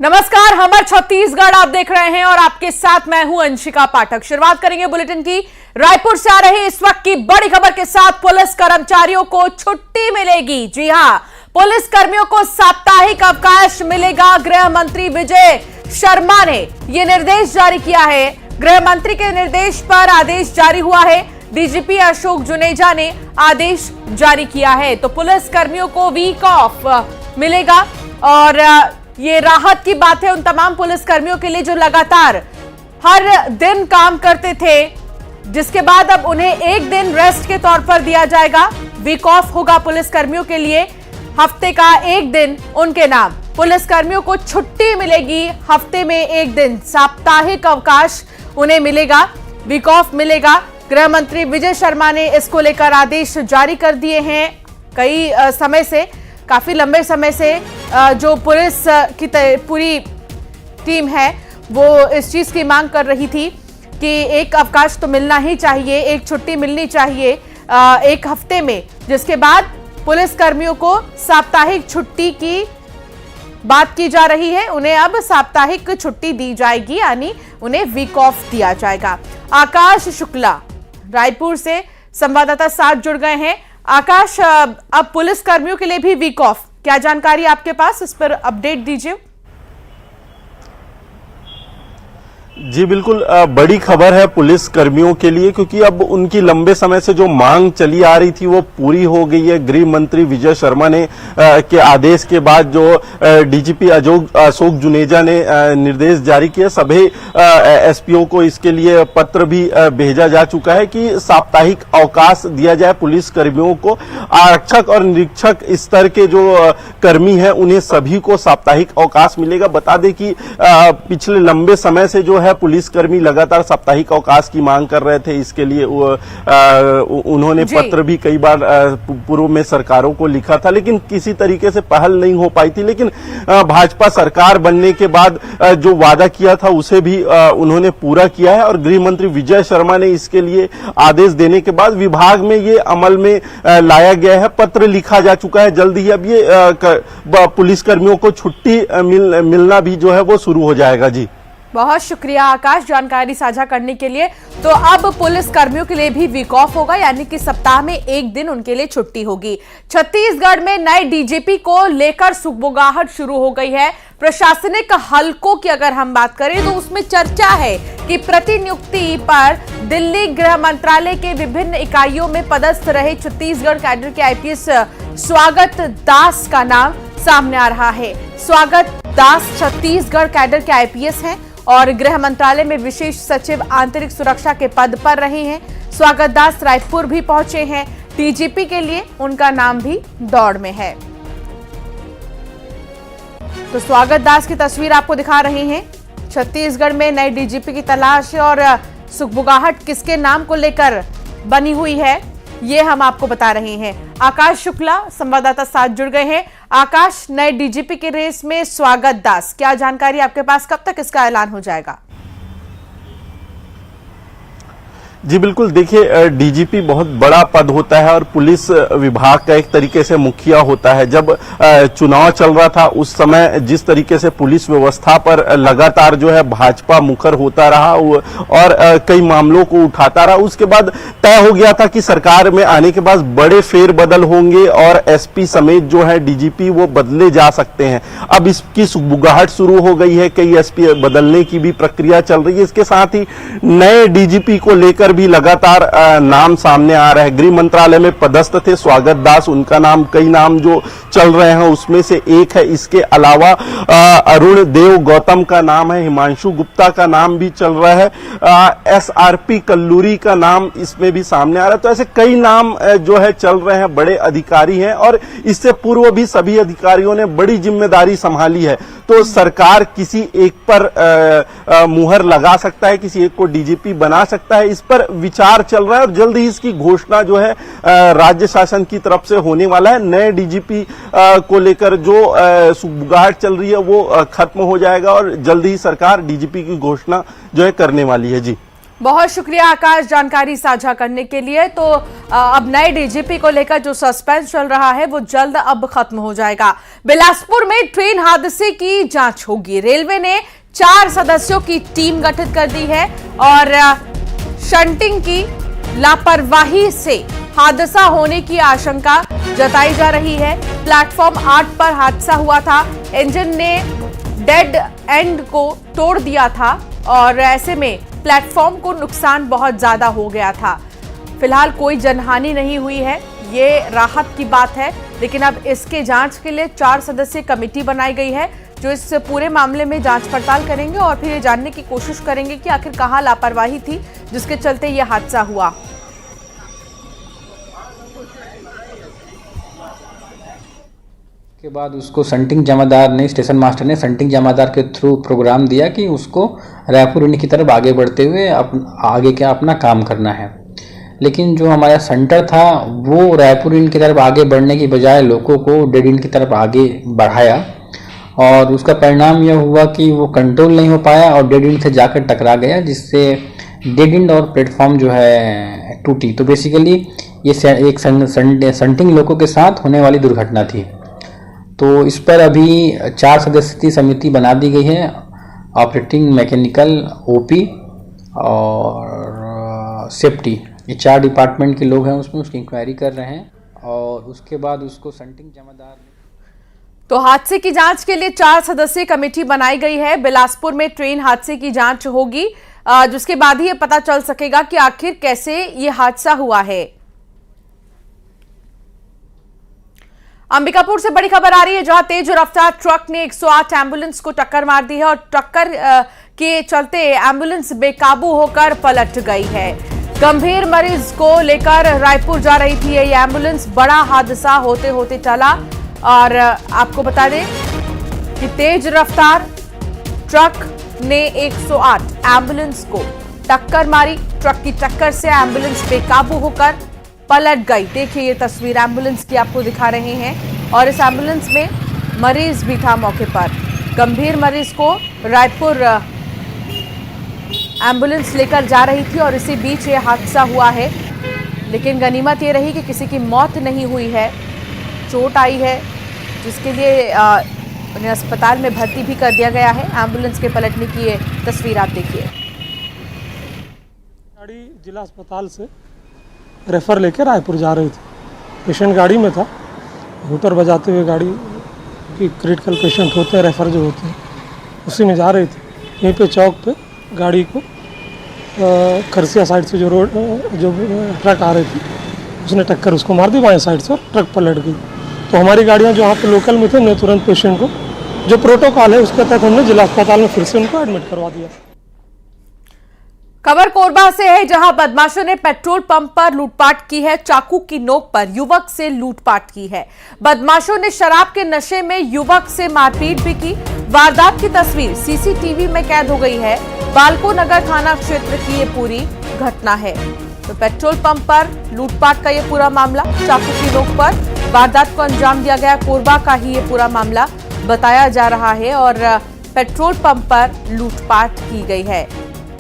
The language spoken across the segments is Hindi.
नमस्कार, हमर छत्तीसगढ़ आप देख रहे हैं और आपके साथ मैं हूं अंशिका पाठक। शुरुआत करेंगे बुलेटिन की। रायपुर से आ रही इस वक्त की बड़ी खबर के साथ पुलिस कर्मचारियों को छुट्टी मिलेगी। जी हां, पुलिस कर्मियों को साप्ताहिक अवकाश मिलेगा। गृह मंत्री विजय शर्मा ने यह निर्देश जारी किया है। गृह मंत्री के निर्देश पर आदेश जारी हुआ है। डीजीपी अशोक जुनेजा ने आदेश जारी किया है, तो पुलिस कर्मियों को वीक ऑफ मिलेगा और ये राहत की बात है उन तमाम पुलिस कर्मियों के लिए जो लगातार हर दिन काम करते थे, जिसके बाद अब उन्हें एक दिन रेस्ट के तौर पर दिया जाएगा। वीक ऑफ होगा पुलिस कर्मियों के लिए, हफ्ते का एक दिन उनके नाम। पुलिस कर्मियों को छुट्टी मिलेगी, हफ्ते में एक दिन साप्ताहिक अवकाश उन्हें मिलेगा, वीक ऑफ मिलेगा। गृह मंत्री विजय शर्मा ने इसको लेकर आदेश जारी कर दिए हैं। कई समय से, काफी लंबे समय से जो पुलिस की पूरी टीम है वो इस चीज की मांग कर रही थी कि एक अवकाश तो मिलना ही चाहिए, एक छुट्टी मिलनी चाहिए एक हफ्ते में, जिसके बाद पुलिस कर्मियों को साप्ताहिक छुट्टी की बात की जा रही है। उन्हें अब साप्ताहिक छुट्टी दी जाएगी, यानी उन्हें वीक ऑफ दिया जाएगा। आकाश शुक्ला रायपुर से संवाददाता साथ जुड़ गए हैं। आकाश, अब पुलिस कर्मियों के लिए भी वीक ऑफ, क्या जानकारी आपके पास, इस पर अपडेट दीजिए। जी बिल्कुल, बड़ी खबर है पुलिस कर्मियों के लिए, क्योंकि अब उनकी लंबे समय से जो मांग चली आ रही थी वो पूरी हो गई है। गृह मंत्री विजय शर्मा ने के आदेश के बाद जो डीजीपी अशोक जुनेजा ने निर्देश जारी किए, सभी एसपीओ को इसके लिए पत्र भी भेजा जा चुका है कि साप्ताहिक अवकाश दिया जाए पुलिस कर्मियों को। आरक्षक और निरीक्षक स्तर के जो कर्मी हैं उन्हें सभी को साप्ताहिक अवकाश मिलेगा। बता दें कि पिछले लंबे समय से जो है पुलिसकर्मी लगातार साप्ताहिक अवकाश की मांग कर रहे थे। इसके लिए उन्होंने पत्र भी कई बार पूर्व में सरकारों को लिखा था, लेकिन किसी तरीके से पहल नहीं हो पाई थी। लेकिन भाजपा सरकार बनने के बाद जो वादा किया था उसे भी उन्होंने पूरा किया है और गृह मंत्री विजय शर्मा ने इसके लिए आदेश देने के बाद विभाग में ये अमल में लाया गया है। पत्र लिखा जा चुका है। जल्द ही अब ये पुलिसकर्मियों को छुट्टी मिलना भी जो है वो शुरू हो जाएगा। जी बहुत शुक्रिया आकाश जानकारी साझा करने के लिए। तो अब पुलिस कर्मियों के लिए भी वीक ऑफ होगा, यानी कि सप्ताह में एक दिन उनके लिए छुट्टी होगी। छत्तीसगढ़ में नए डीजीपी को लेकर सुगबुगाहट शुरू हो गई है। प्रशासनिक हलकों की अगर हम बात करें तो उसमें चर्चा है कि प्रतिनियुक्ति पर दिल्ली गृह मंत्रालय के विभिन्न इकाइयों में पदस्थ रहे छत्तीसगढ़ कैडर के आईपीएस स्वागत दास का नाम सामने आ रहा है। स्वागत दास छत्तीसगढ़ कैडर के आईपीएस हैं और गृह मंत्रालय में विशेष सचिव आंतरिक सुरक्षा के पद पर रहे हैं। स्वागत दास रायपुर भी पहुंचे हैं। डीजीपी के लिए उनका नाम भी दौड़ में है। तो स्वागत दास की तस्वीर आपको दिखा रहे हैं। छत्तीसगढ़ में नए डीजीपी की तलाश और सुगबुगाहट किसके नाम को लेकर बनी हुई है, ये हम आपको बता रहे हैं। आकाश शुक्ला संवाददाता साथ जुड़ गए हैं। आकाश, नए डीजीपी के रेस में स्वागत दास, क्या जानकारी आपके पास, कब तक इसका ऐलान हो जाएगा? जी बिल्कुल, देखिए डीजीपी बहुत बड़ा पद होता है और पुलिस विभाग का एक तरीके से मुखिया होता है। जब चुनाव चल रहा था उस समय जिस तरीके से पुलिस व्यवस्था पर लगातार जो है भाजपा मुखर होता रहा और कई मामलों को उठाता रहा, उसके बाद तय हो गया था कि सरकार में आने के बाद बड़े फेरबदल होंगे और एसपी समेत जो है डीजीपी वो बदले जा सकते हैं। अब इसकी सुगबुगाहट शुरू हो गई है, कई एसपी बदलने की भी प्रक्रिया चल रही है। इसके साथ ही नए डीजीपी को लेकर भी लगातार नाम सामने आ रहा है। गृह मंत्रालय में पदस्थ थे स्वागत दास, उनका नाम, कई नाम जो चल रहे हैं उसमें से एक है। इसके अलावा अरुण देव गौतम का नाम है, हिमांशु गुप्ता का नाम भी चल रहा है, एसआरपी कल्लूरी का नाम इसमें भी सामने आ रहा है। तो ऐसे कई नाम जो है चल रहे हैं, बड़े अधिकारी हैं और इससे पूर्व भी सभी अधिकारियों ने बड़ी जिम्मेदारी संभाली है। तो सरकार किसी एक पर मुहर लगा सकता है, किसी एक को डीजीपी बना सकता है, इस पर विचार चल रहा है और जल्द ही इसकी घोषणा जो है राज्य शासन की तरफ से होने वाला है। नए डीजीपी को लेकर जो सुगबुगाहट चल रही है वो खत्म हो जाएगा और जल्द ही सरकार डीजीपी की घोषणा जो है करने वाली है। जी बहुत शुक्रिया आकाश जानकारी साझा करने के लिए। तो अब नए डीजीपी को लेकर जो सस्पेंस चल रहा है वो जल्द अब खत्म हो जाएगा। बिलासपुर में ट्रेन हादसे की जांच होगी। रेलवे ने 4 सदस्यों की टीम गठित कर दी है और शंटिंग की लापरवाही से हादसा होने की आशंका जताई जा रही है। प्लेटफॉर्म 8 पर हादसा हुआ था। इंजन ने डेड एंड को तोड़ दिया था और ऐसे में प्लेटफॉर्म को नुकसान बहुत ज्यादा हो गया था। फिलहाल कोई जनहानि नहीं हुई है, ये राहत की बात है। लेकिन अब इसके जांच के लिए 4 सदस्यीय कमेटी बनाई गई है जो इस पूरे मामले में जांच पड़ताल करेंगे और फिर ये जानने की कोशिश करेंगे कि आखिर कहां लापरवाही थी जिसके चलते ये हादसा हुआ। के बाद उसको संटिंग जमादार ने, स्टेशन मास्टर ने संटिंग जमादार के थ्रू प्रोग्राम दिया कि उसको रायपुर की तरफ आगे बढ़ते हुए आगे क्या अपना काम करना है। लेकिन जो हमारा सेंटर था वो रायपुर की तरफ आगे बढ़ने की बजाय लोगों को डेड एंड की तरफ आगे बढ़ाया और उसका परिणाम यह हुआ कि वो कंट्रोल नहीं हो पाया और डेड एंड से जाकर टकरा गया, जिससे डेड एंड और प्लेटफॉर्म जो है टूटी। तो बेसिकली ये एक संटिंग लोगों के साथ होने वाली दुर्घटना थी। तो इस पर अभी 4 सदस्यीय समिति बना दी गई है। ऑपरेटिंग, मैकेनिकल, ओपी और सेफ्टी, ये 4 डिपार्टमेंट के लोग हैं उसमें, उसकी इंक्वायरी कर रहे हैं और उसके बाद उसको संटिंग जमादार। तो हादसे की जांच के लिए 4 सदस्यीय कमेटी बनाई गई है। बिलासपुर में ट्रेन हादसे की जांच होगी जिसके बाद ही ये पता चल सकेगा कि आखिर कैसे ये हादसा हुआ है। अंबिकापुर से बड़ी खबर आ रही है जहां तेज रफ्तार ट्रक ने 108 एम्बुलेंस को टक्कर मार दी है और टक्कर के चलते एम्बुलेंस बेकाबू होकर पलट गई है। गंभीर मरीज को लेकर रायपुर जा रही थी ये एम्बुलेंस। बड़ा हादसा होते होते टला और आपको बता दें कि तेज रफ्तार ट्रक ने 108 एम्बुलेंस को टक्कर मारी। ट्रक की टक्कर से एम्बुलेंस बेकाबू होकर पलट गई। देखिए ये तस्वीर एम्बुलेंस की आपको दिखा रहे हैं और इस एम्बुलेंस में मरीज भी था मौके पर। गंभीर मरीज को रायपुर एम्बुलेंस लेकर जा रही थी और इसी बीच ये हादसा हुआ है। लेकिन गनीमत ये रही कि किसी की मौत नहीं हुई है, चोट आई है जिसके लिए उन्हें अस्पताल में भर्ती भी कर दिया गया है। एम्बुलेंस के पलटने की ये तस्वीर आप देखिए। गाड़ी जिला अस्पताल से रेफर लेकर रायपुर जा रही थी। पेशेंट गाड़ी में था, हूटर बजाते हुए गाड़ी की, क्रिटिकल पेशेंट होते हैं रेफर जो होते हैं, उसी में जा रही थी। यहीं पे चौक पे गाड़ी को खरसिया साइड से जो रोड जो ट्रक आ रही थी उसने टक्कर उसको मार दी बाएं साइड से और ट्रक पलट गई। तो हमारी गाड़ियाँ जो वहाँ पे लोकल में थे उन्हें तुरंत पेशेंट को जो प्रोटोकॉल है उसके तहत हमने जिला अस्पताल में फिर से उनको एडमिट करवा दिया। खबर कोरबा से है जहां बदमाशों ने पेट्रोल पंप पर लूटपाट की है। चाकू की नोक पर युवक से लूटपाट की है। बदमाशों ने शराब के नशे में युवक से मारपीट भी की। वारदात की तस्वीर सीसीटीवी में कैद हो गई है। बालको नगर थाना क्षेत्र की ये पूरी घटना है। तो पेट्रोल पंप पर लूटपाट का ये पूरा मामला, चाकू की नोक पर वारदात को अंजाम दिया गया। कोरबा का ही ये पूरा मामला बताया जा रहा है और पेट्रोल पंप पर लूटपाट की गई है।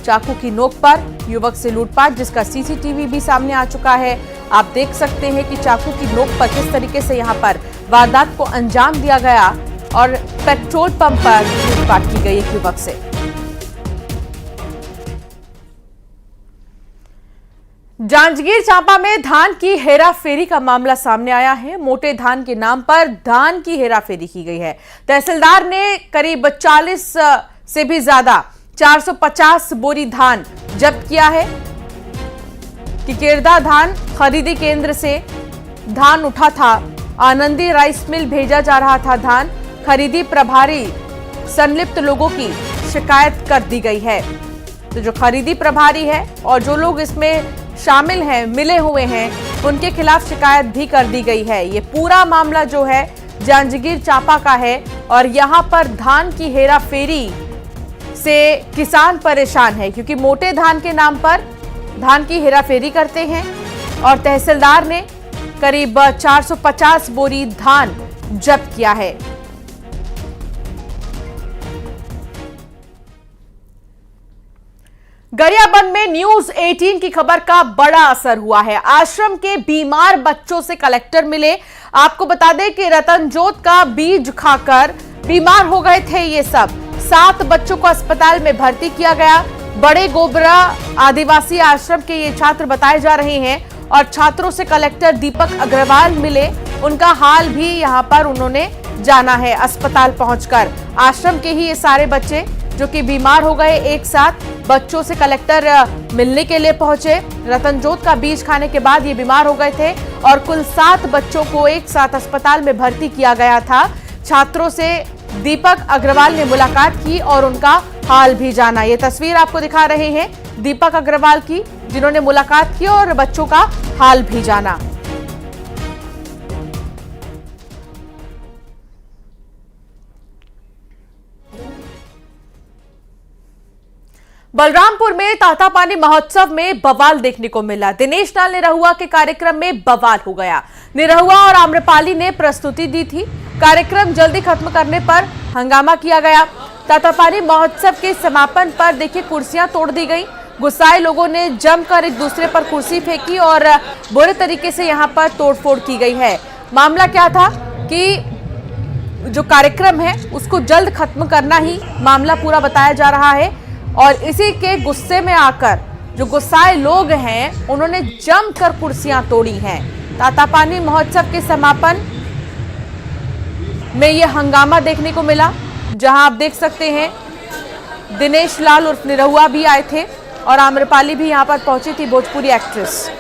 चाकू की नोक पर युवक से लूटपाट, जिसका सीसीटीवी भी सामने आ चुका है। आप देख सकते हैं कि चाकू की नोक पर किस तरीके से यहां पर वारदात को अंजाम दिया गया और पेट्रोल पंप पर लूटपाट की गई एक युवक से। जांजगीर चांपा में धान की हेराफेरी का मामला सामने आया है। मोटे धान के नाम पर धान की हेराफेरी की गई है। तहसीलदार ने करीब 40 से भी ज्यादा 450 बोरी धान जब्त किया है। किकेरदा धान खरीदी केंद्र से धान उठा था। आनंदी राइस मिल भेजा जा रहा था धान। खरीदी प्रभारी संलिप्त लोगों की शिकायत कर दी गई है। तो जो खरीदी प्रभारी है और जो लोग इसमें शामिल हैं, मिले हुए हैं, उनके खिलाफ शिकायत भी कर दी गई है। ये पूरा मामला जो है जांजगीर चांपा का है और यहां पर धान की हेराफेरी से किसान परेशान है क्योंकि मोटे धान के नाम पर धान की हेराफेरी करते हैं और तहसीलदार ने करीब 450 बोरी धान जब्त किया है। गरियाबंद में न्यूज 18 की खबर का बड़ा असर हुआ है। आश्रम के बीमार बच्चों से कलेक्टर मिले। आपको बता दें कि रतनजोत का बीज खाकर बीमार हो गए थे ये सब। 7 बच्चों को अस्पताल में भर्ती किया गया। बड़े गोबरा आदिवासी आश्रम के ये छात्र बताए जा रहे हैं और छात्रों से कलेक्टर दीपक अग्रवाल मिले। उनका हाल भी यहां पर उन्होंने जाना है अस्पताल पहुंचकर। आश्रम के ही ये सारे बच्चे जो कि बीमार हो गए, एक साथ बच्चों से कलेक्टर मिलने के लिए पहुंचे। रतनजोत का बीज खाने के बाद ये बीमार हो गए थे और कुल 7 बच्चों को एक साथ अस्पताल में भर्ती किया गया था। छात्रों से दीपक अग्रवाल ने मुलाकात की और उनका हाल भी जाना। ये तस्वीर आपको दिखा रहे हैं दीपक अग्रवाल की, जिन्होंने मुलाकात की और बच्चों का हाल भी जाना। बलरामपुर में तातापानी महोत्सव में बवाल देखने को मिला। दिनेश लाल निरहुआ के कार्यक्रम में बवाल हो गया। निरहुआ और आम्रपाली ने प्रस्तुति दी थी। कार्यक्रम जल्दी खत्म करने पर हंगामा किया गया। तातापानी महोत्सव के समापन पर देखिए कुर्सियां तोड़ दी गई। गुस्साए लोगों ने जमकर एक दूसरे पर कुर्सी फेंकी और बुरे तरीके से यहां पर तोड़फोड़ की गई है। मामला क्या था कि जो कार्यक्रम है उसको जल्द खत्म करना ही मामला पूरा बताया जा रहा है और इसी के गुस्से में आकर जो गुस्साए लोग हैं उन्होंने जमकर कुर्सियां तोड़ी हैं। तातापानी महोत्सव के समापन में यह हंगामा देखने को मिला, जहां आप देख सकते हैं दिनेश लाल उर्फ निरहुआ भी आए थे और आम्रपाली भी यहां पर पहुंची थी, भोजपुरी एक्ट्रेस।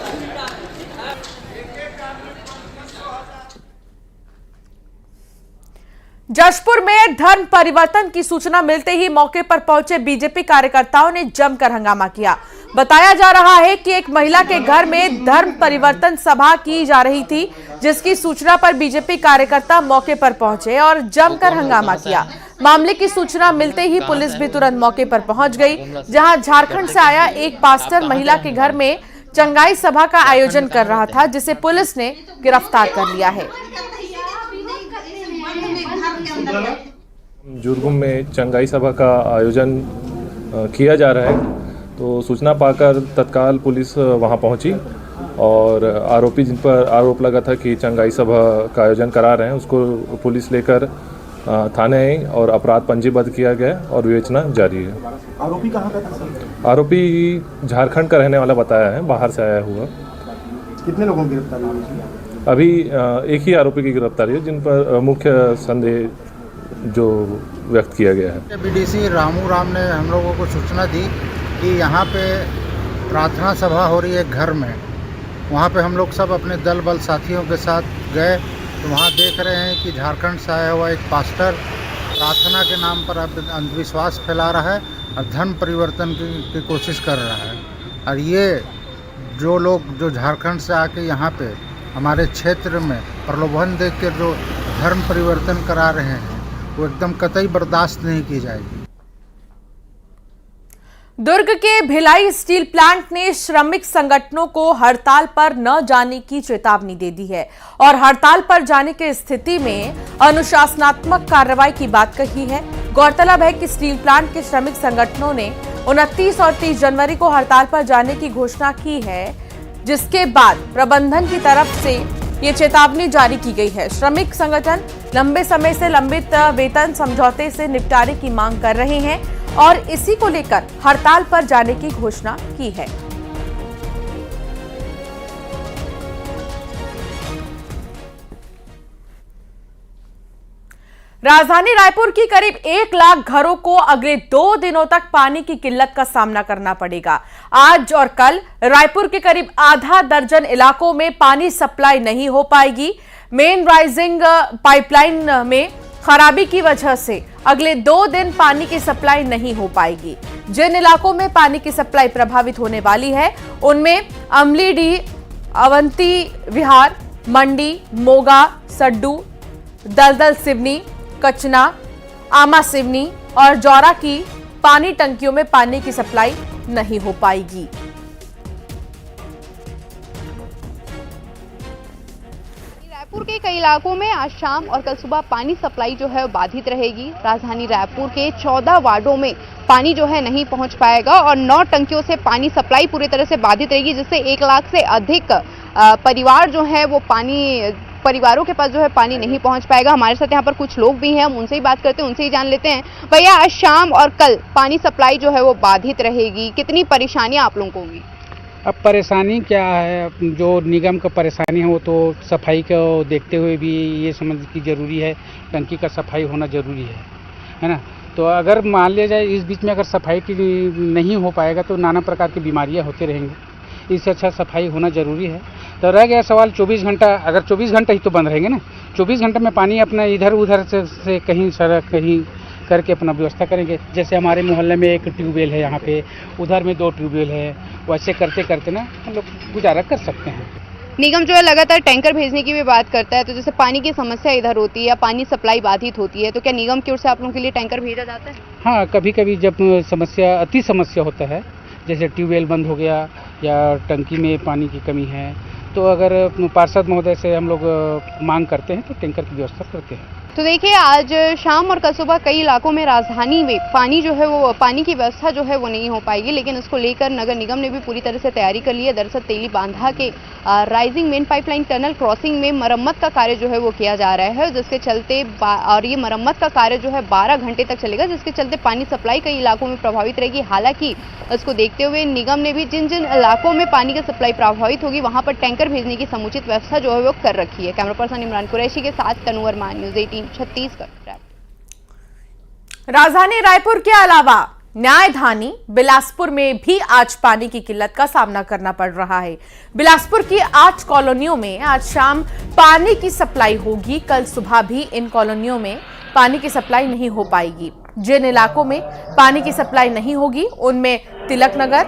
जशपुर में धर्म परिवर्तन की सूचना मिलते ही मौके पर पहुंचे बीजेपी कार्यकर्ताओं ने जमकर हंगामा किया। बताया जा रहा है कि एक महिला के घर में धर्म परिवर्तन सभा की जा रही थी, जिसकी सूचना पर बीजेपी कार्यकर्ता मौके पर पहुंचे और जमकर हंगामा किया। मामले की सूचना मिलते ही पुलिस भी तुरंत मौके पर पहुंच गई, जहां झारखंड से आया एक पास्टर महिला के घर में चंगाई सभा का आयोजन कर रहा था, जिसे पुलिस ने गिरफ्तार कर लिया है। जुरगुम में चंगाई सभा का आयोजन किया जा रहा है, तो सूचना पाकर तत्काल पुलिस वहां पहुंची और आरोपी जिन पर आरोप लगा था कि चंगाई सभा का आयोजन करा रहे हैं उसको पुलिस लेकर थाने आई और अपराध पंजीबद्ध किया गया और विवेचना जारी है। आरोपी कहाँ का था सर? आरोपी झारखंड का रहने वाला बताया है, बाहर से आया हुआ। कितने लोगों की गिरफ्तारी हुई? अभी एक ही आरोपी की गिरफ्तारी है, जिन पर मुख्य संदेह जो व्यक्त किया गया है। बीडीसी रामू राम ने हम लोगों को सूचना दी कि यहाँ पे प्रार्थना सभा हो रही है घर में। वहाँ पे हम लोग सब अपने दल बल साथियों के साथ गए, तो वहाँ देख रहे हैं कि झारखंड से आया हुआ एक पास्टर प्रार्थना के नाम पर अंधविश्वास फैला रहा है और धर्म परिवर्तन की कोशिश कर रहा है। और ये जो लोग जो झारखंड से आके यहाँ पे हमारे क्षेत्र में प्रलोभन देख के जो धर्म परिवर्तन करा रहे हैं वो एकदम कतई बर्दाश्त नहीं की जाएगी। दुर्ग के भिलाई स्टील प्लांट ने श्रमिक संगठनों को हड़ताल पर न जाने की चेतावनी दे दी है और हड़ताल पर जाने की स्थिति में अनुशासनात्मक कार्रवाई की बात कही है। गौरतलब है कि स्टील प्लांट के श्रमिक संगठनों ने 29 और 30 जनवरी को हड़ताल पर जाने की घोषणा की है, जिसके बाद प्रबंधन की तरफ से ये चेतावनी जारी की गई है। श्रमिक संगठन लंबे समय से लंबित वेतन समझौते से निपटारे की मांग कर रहे हैं और इसी को लेकर हड़ताल पर जाने की घोषणा की है। राजधानी रायपुर की करीब 1 लाख घरों को अगले 2 दिनों तक पानी की किल्लत का सामना करना पड़ेगा। आज और कल रायपुर के करीब आधा दर्जन इलाकों में पानी सप्लाई नहीं हो पाएगी। मेन राइजिंग पाइपलाइन में खराबी की वजह से अगले 2 दिन पानी की सप्लाई नहीं हो पाएगी। जिन इलाकों में पानी की सप्लाई प्रभावित होने वाली है उनमें अमलीडीह, अवंती विहार, मंडी, मोगा, सड्डू, दलदल सिवनी, कचना, आमा सिवनी और जौरा की पानी टंकियों में पानी की सप्लाई नहीं हो पाएगी। रायपुर के कई इलाकों में आज शाम और कल सुबह पानी सप्लाई जो है बाधित रहेगी। राजधानी रायपुर के 14 वार्डों में पानी जो है नहीं पहुंच पाएगा और 9 टंकियों से पानी सप्लाई पूरी तरह से बाधित रहेगी, जिससे 1 लाख से अधिक परिवार जो है वो परिवारों के पास जो है पानी नहीं पहुंच पाएगा। हमारे साथ यहाँ पर कुछ लोग भी हैं, हम उनसे ही बात करते हैं, उनसे ही जान लेते हैं। भैया, आज शाम और कल पानी सप्लाई जो है वो बाधित रहेगी, कितनी परेशानियां आप लोगों को होंगी? अब परेशानी क्या है, जो निगम का परेशानी है वो तो सफाई को देखते हुए भी ये समझ की ज़रूरी है, टंकी का सफाई होना ज़रूरी है ना। तो अगर मान लिया जाए इस बीच में अगर सफाई की नहीं हो पाएगा तो नाना प्रकार की बीमारियां होते रहेंगी। इससे अच्छा सफाई होना ज़रूरी है। तो रह गया सवाल 24 घंटा, अगर 24 घंटा ही तो बंद रहेंगे ना, 24 घंटे में पानी अपना इधर उधर से कहीं सड़क कहीं करके अपना व्यवस्था करेंगे। जैसे हमारे मोहल्ले में एक ट्यूबवेल है, यहाँ पे उधर में 2 ट्यूबवेल है, वैसे करते करते ना हम लोग गुजारा कर सकते हैं। निगम जो है लगातार टैंकर भेजने की भी बात करता है, तो जैसे पानी की समस्या इधर होती है या पानी सप्लाई बाधित होती है, तो क्या निगम की ओर से आप लोगों के लिए टैंकर भेजा जाता है? हाँ, कभी कभी जब अति समस्या होता है, जैसे ट्यूबवेल बंद हो गया या टंकी में पानी की कमी है, तो अगर पार्षद महोदय से हम लोग मांग करते हैं तो टैंकर की व्यवस्था करते हैं। तो देखिए, आज शाम और कल सुबह कई इलाकों में राजधानी में पानी जो है वो पानी की व्यवस्था जो है वो नहीं हो पाएगी, लेकिन इसको लेकर नगर निगम ने भी पूरी तरह से तैयारी कर ली है। दरअसल तेली बांधा के rising main pipeline tunnel crossing में मरम्मत का कार्य जो है वो किया जा रहा है, जिसके चलते और ये मरम्मत का कार्य जो है 12 घंटे तक चलेगा, जिसके चलते पानी सप्लाई कई इलाकों में प्रभावित रहेगी। हालांकि इसको देखते हुए निगम ने भी जिन जिन इलाकों में पानी की सप्लाई प्रभावित होगी वहां पर टैंकर भेजने की समुचित व्यवस्था जो है वो कर रखी है। कैमरा पर्सन इमरान कुरैशी के साथ तनु वर्मा, न्यूज़ 18 छत्तीसगढ़। राजधानी रायपुर के अलावा न्यायधानी बिलासपुर में भी आज पानी की किल्लत का सामना करना पड़ रहा है। बिलासपुर की 8 कॉलोनियों में आज शाम पानी की सप्लाई होगी। कल सुबह भी इन कॉलोनियों में पानी की सप्लाई नहीं हो पाएगी। जिन इलाकों में पानी की सप्लाई नहीं होगी उनमें तिलक नगर,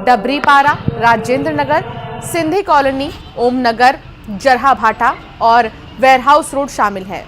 डबरीपारा, राजेंद्र नगर, सिंधी कॉलोनी, ओम नगर, जरहा भाटा और वेयरहाउस रोड शामिल है।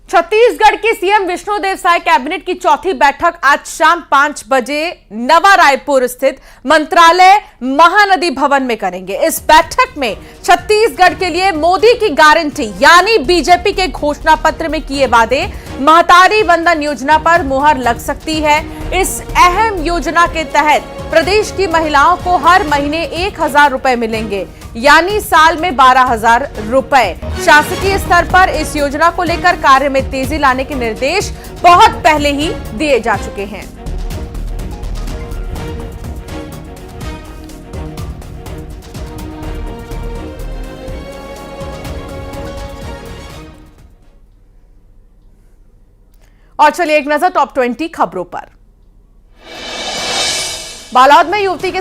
छत्तीसगढ़ के सीएम विष्णुदेव साय कैबिनेट की चौथी बैठक आज शाम 5 बजे नवा रायपुर स्थित मंत्रालय महानदी भवन में करेंगे। इस बैठक में छत्तीसगढ़ के लिए मोदी की गारंटी यानी बीजेपी के घोषणा पत्र में किए वादे महतारी वंदन योजना पर मुहर लग सकती है। इस अहम योजना के तहत प्रदेश की महिलाओं को हर महीने 1,000 रुपए मिलेंगे, यानी साल में 12,000 रुपए। शासकीय स्तर पर इस योजना को लेकर कार्य में तेजी लाने के निर्देश बहुत पहले ही दिए जा चुके हैं। और चलिए एक नजर टॉप 20 खबरों पर। बालोद में युवती के साथ